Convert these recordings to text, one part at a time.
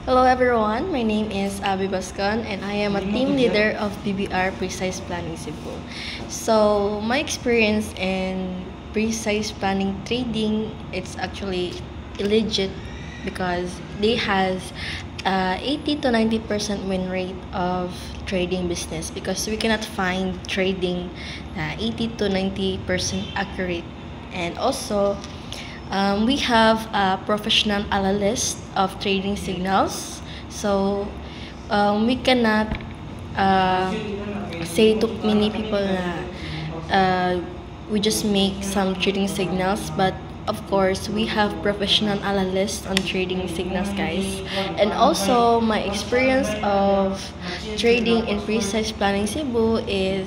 Hello everyone, my name is Abby Bascon and I am a team leader of BBR Precise Planning Cebu. So my experience in precise planning trading, it's actually legit because they has 80 to 90% win rate of trading business because we cannot find trading 80 to 90% accurate. And also we have a professional analyst of trading signals. So we cannot say to many people we just make some trading signals, but of course we have professional analysts on trading signals, guys. And also my experience of trading in Precise Planning Cebu is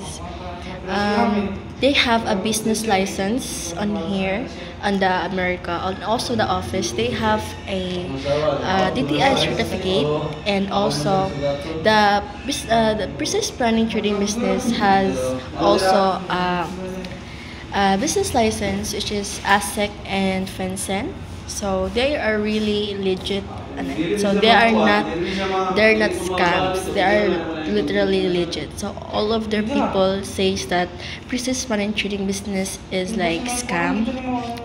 they have a business license on here on the America, and also the office they have a DTI certificate. And also the Precise Planning Trading business has also a business license which is ASEC and FinCEN. So they are really legit. So they're not scams. They are literally legit. So all of their people says that Precise Planning Trading business is like scam.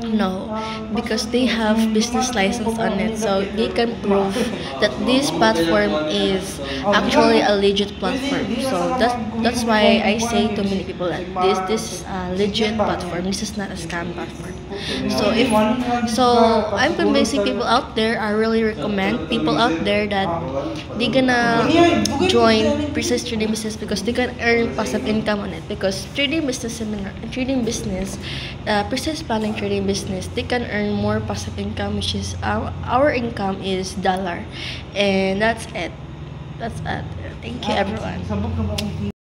No, because they have business license on it, so they can prove that this platform is actually a legit platform. So that's why I say to many people that this is a legit platform. This is not a scam platform. So I'm convincing people out there. I really recommend people out there that they gonna join Precise Trading business because they can earn passive income on it. Because trading business, Precise Planning Trading business, they can earn more passive income, which is our income is dollar, and that's it. That's it. Thank you, everyone.